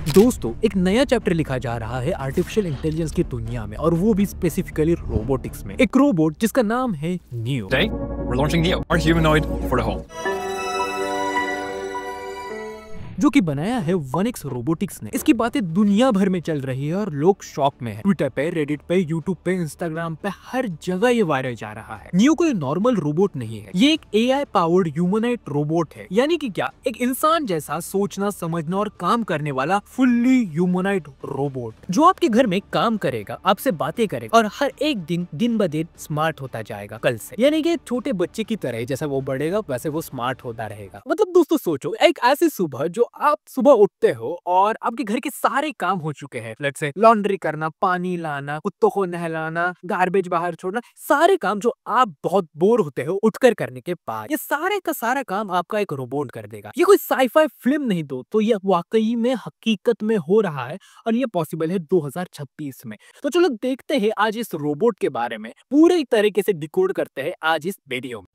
दोस्तों, एक नया चैप्टर लिखा जा रहा है आर्टिफिशियल इंटेलिजेंस की दुनिया में, और वो भी स्पेसिफिकली रोबोटिक्स में। एक रोबोट जिसका नाम है neo. Today, we're launching Neo, our humanoid for the home. जो कि बनाया है 1X रोबोटिक्स ने। इसकी बातें दुनिया भर में चल रही है और लोग शॉक में हैं। ट्विटर पे, रेडिट पे, यूट्यूब पे, इंस्टाग्राम पे, हर जगह ये वायरल जा रहा है। नियो कोई नॉर्मल रोबोट नहीं है, ये एक एआई पावर्ड ह्यूमनॉइड रोबोट है। यानी कि क्या, एक इंसान जैसा सोचना, समझना और काम करने वाला फुल्ली ह्यूमनॉइड रोबोट, जो आपके घर में काम करेगा, आपसे बातें करेगा और हर एक दिन ब दिन स्मार्ट होता जाएगा कल से। यानी कि छोटे बच्चे की तरह, जैसा वो बढ़ेगा वैसे वो स्मार्ट होता रहेगा। मतलब दोस्तों सोचो, एक ऐसी सुबह जो आप सुबह उठते हो और आपके घर के सारे काम हो चुके हैं। लेट्स से लॉन्ड्री करना, पानी लाना, कुत्तों को नहलाना, गार्बेज बाहर छोड़ना, सारे काम जो आप बहुत बोर होते हो उठकर करने के बाद, ये सारे का सारा काम आपका एक रोबोट कर देगा। ये कोई साईफाई फिल्म नहीं तो ये वाकई में हकीकत में हो रहा है और ये पॉसिबल है 2026 में। तो चलो देखते हैं आज इस रोबोट के बारे में, पूरे तरीके से डिकोड करते हैं आज इस वीडियो में।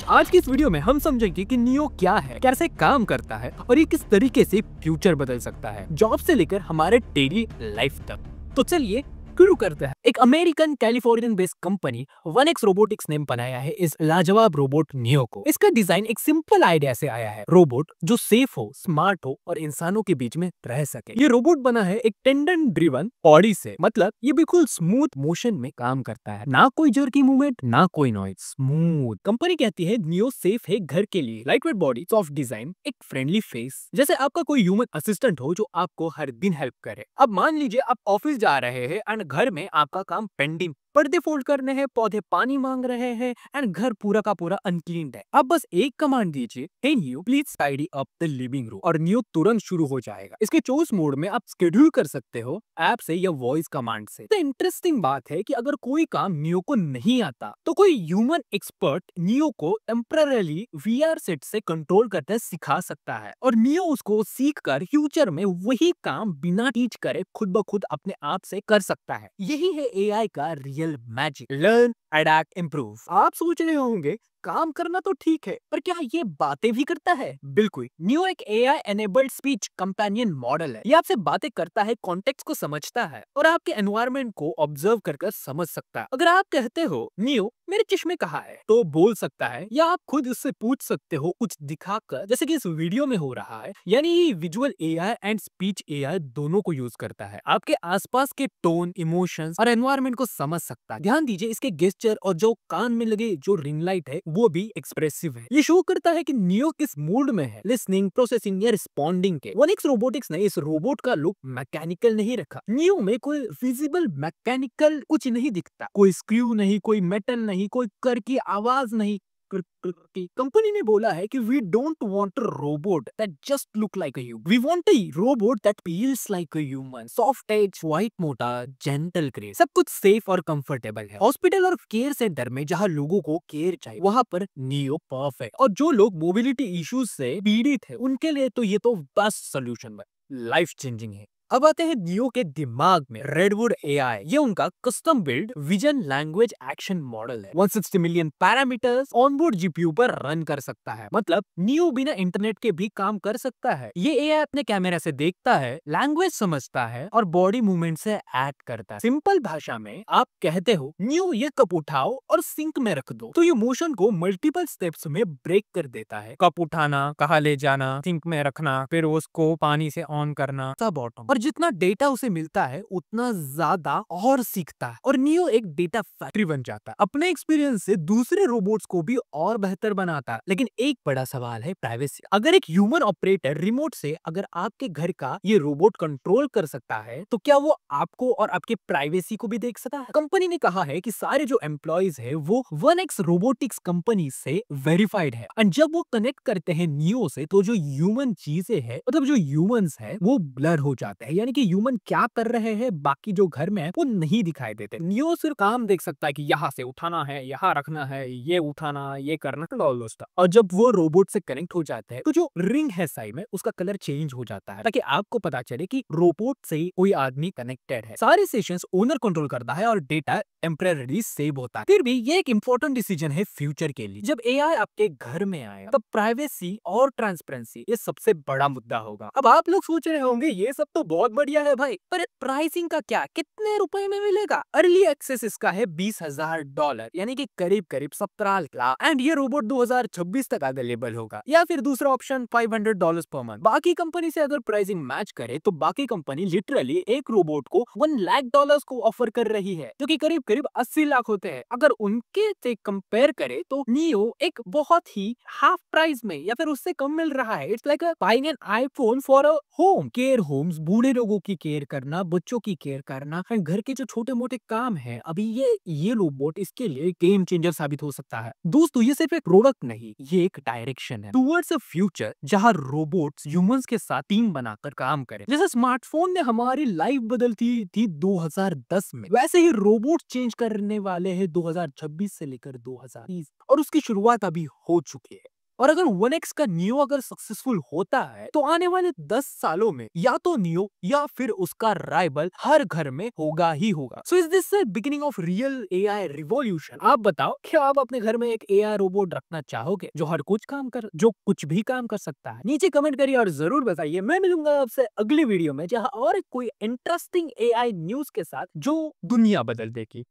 आज की इस वीडियो में हम समझेंगे कि नियो क्या है, कैसे काम करता है और ये किस तरीके से फ्यूचर बदल सकता है, जॉब से लेकर हमारे डेली लाइफ तक। तो चलिए शुरू करते हैं। एक American Californian based company 1X robotics ने बनाया है इस लाजवाब रोबोट नियो को। इसका डिजाइन एक सिंपल आइडिया से आया है, रोबोट जो सेफ हो, स्मार्ट हो और इंसानों के बीच में रह सके। ये रोबोट बना है एक टेंडन ड्रिवन बॉडी से, मतलब ये बिल्कुल स्मूथ मोशन में काम करता है, ना कोई जर्की मूवमेंट, ना कोई नॉइज, स्मूथ। कंपनी कहती है नियो सेफ है घर के लिए, लाइटवेट बॉडी, सॉफ्ट डिजाइन, एक फ्रेंडली फेस, जैसे आपका कोई ह्यूमन असिस्टेंट हो जो आपको हर दिन हेल्प करे। अब मान लीजिए आप ऑफिस जा रहे हैं एंड घर में आपका काम पेंडिंग, पर्दे फोल्ड करने हैं, पौधे पानी मांग रहे हैं एंड घर पूरा का पूरा अनक्लीन्ड है। अब बस एक कमांड दीजिए, hey Neo please tidy up the living room, और नियो तुरंत शुरू हो जाएगा। इसके चॉइस मोड में आप शेड्यूल कर सकते हो ऐप से या वॉइस कमांड से। तो इंटरेस्टिंग बात है कि अगर कोई काम नियो को नहीं आता तो कोई ह्यूमन एक्सपर्ट नियो को टेम्पररी वीआर सेट से कंट्रोल करते सिखा सकता है और नियो उसको सीख कर फ्यूचर में वही काम बिना टीच करे खुद ब खुद अपने आप से कर सकता है। यही है एआई का real magic, learn, adapt, improve. आप सोच रहे होंगे काम करना तो ठीक है, पर क्या ये बातें भी करता है? बिल्कुल। नियो एक AI enabled speech companion model है। ये आपसे बातें करता है, कॉन्टेक्स्ट को समझता है और आपके एनवायरनमेंट को ऑब्जर्व कर समझ सकता है। अगर आप कहते हो नियो मेरे चश्मे कहाँ है, तो बोल सकता है, या आप खुद इससे पूछ सकते हो कुछ दिखाकर, जैसे कि इस वीडियो में हो रहा है। यानी visual AI and speech AI दोनों को यूज करता है। आपके आसपास के टोन, इमोशंस और एनवायरनमेंट को समझ सकता है। ध्यान दीजिए, इसके गेस्चर और जो कान में लगे जो रिंग लाइट है वो भी एक्सप्रेसिव है। ये शो करता है कि नियो किस मूड में है, लिसनिंग, प्रोसेसिंग या रिस्पॉन्डिंग के। 1X रोबोटिक्स ने इस रोबोट का लुक मैकेनिकल नहीं रखा। नियो में कोई विजिबल मैकेनिकल कुछ नहीं दिखता, कोई स्क्रू नहीं, कोई मेटल नहीं, कोई कर की आवाज नहीं। कंपनी ने बोला है कि we don't want a robot that just look like a human, we want a robot that feels like a human, soft edge, white matte, gentle grey, सब कुछ सेफ और कंफर्टेबल है। हॉस्पिटल और केयर सेंटर में जहां लोगों को care चाहिए वहां पर नियो परफेक्ट, और जो लोग मोबिलिटी इश्यूज से पीड़ित है उनके लिए तो ये तो बेस्ट सोल्यूशन है, लाइफ चेंजिंग है। अब आते हैं नियो के दिमाग में, रेडवुड एआई। ये उनका custom build vision language action model है। 160 मिलियन पैरामीटर्स ऑनबोर्ड जीपीयू पर रन कर सकता है, मतलब नियो बिना इंटरनेट के भी काम कर सकता है। ये एआई अपने कैमरा से देखता है, लैंग्वेज समझता है और बॉडी मूवमेंट से एक्ट करता है। सिंपल भाषा में आप कहते हो नियो ये कप उठाओ और सिंक में रख दो, तो ये मोशन को मल्टीपल स्टेप्स में ब्रेक कर देता है। कप उठाना, कहाँ ले जाना, सिंक में रखना, फिर उसको पानी से ऑन करना, सब ऑटो। और जितना डेटा उसे मिलता है उतना ज्यादा और सीखता है और नियो एक डेटा फैक्ट्री बन जाता है। अपने एक्सपीरियंस से दूसरे रोबोट्स को भी और बेहतर बनाता है। लेकिन एक बड़ा सवाल है प्राइवेसी। अगर एक ह्यूमन ऑपरेटर रिमोट से अगर आपके घर का ये रोबोट कंट्रोल कर सकता है तो क्या वो आपको और आपके प्राइवेसी को भी देख सकता है? कंपनी ने कहा है कि सारे जो एम्प्लॉइज है वो 1X रोबोटिक्स कंपनी से वेरीफाइड है, और जब वो कनेक्ट करते हैं नियो से तो जो ह्यूमन चीजें है, मतलब जो ह्यूमंस है, वो ब्लर हो जाते हैं। हैं, यानी कि ह्यूमन क्या कर रहे हैं बाकी जो घर में है वो नहीं दिखाई देते। नियो सिर्फ काम देख सकता है कि यहाँ से उठाना है, यहाँ रखना है, ये उठाना, ये करना, ऑल दोस्त। और जब वो रोबोट से कनेक्ट हो जाते हैं तो जो रिंग है साइड में उसका कलर चेंज हो जाता है, ताकि आपको पता चले कि रोबोट से कोई आदमी कनेक्टेड है। सारे सेशंस ओनर कंट्रोल करता है और डेटा टेम्परेरी सेव होता है। फिर भी ये एक इंपॉर्टेंट डिसीजन है फ्यूचर के लिए। जब एआई आपके घर में आएगा तब प्राइवेसी और ट्रांसपेरेंसी ये सबसे बड़ा मुद्दा होगा। अब आप लोग सोच रहे होंगे ये सब तो बहुत बढ़िया है भाई, पर प्राइसिंग का क्या, कितने रुपए में मिलेगा? अर्ली एक्सेस इसका है $20,000, यानी कि करीब करीब 17 लाख, एंड ये रोबोट 2026 तक अवेलेबल होगा। या फिर दूसरा ऑप्शन $500 पर मंथ। बाकी कंपनी से अगर प्राइसिंग मैच करे तो बाकी कंपनी लिटरली एक रोबोट को $1 लाख को ऑफर कर रही है, जो कि करीब करीब 80 लाख होते हैं। अगर उनके से कंपेयर करे तो नियो एक बहुत ही हाफ प्राइस में या फिर उससे कम मिल रहा है। It's like buying an iPhone for a home. Care homes, बूढ़े लोगों की केयर करना, बच्चों की केयर करना, एंड घर के जो छोटे मोटे काम है, अभी ये रोबोट इसके लिए गेम चेंजर साबित हो सकता है। दोस्तों ये सिर्फ एक प्रोडक्ट नहीं, ये एक डायरेक्शन है टुवर्ड्स अ फ्यूचर जहां रोबोट्स ह्यूमंस के साथ टीम बनाकर काम करें। जैसे स्मार्टफोन ने हमारी लाइफ बदलती थी 2010 में, वैसे ही रोबोट चेंज करने वाले हैं 2026 से लेकर 2030, और उसकी शुरुआत अभी हो चुकी है। और अगर 1X का नियो अगर सक्सेसफुल होता है तो आने वाले 10 सालों में या तो नियो या फिर उसका राइवल हर घर में होगा ही होगा। So is this the beginning of real AI revolution? आप बताओ, क्या आप अपने घर में एक एआई रोबोट रखना चाहोगे जो जो कुछ भी काम कर सकता है? नीचे कमेंट करिए और जरूर बताइए। मैं मिलूंगा आपसे अगली वीडियो में जहां और कोई इंटरेस्टिंग एआई न्यूज के साथ जो दुनिया बदल देगी।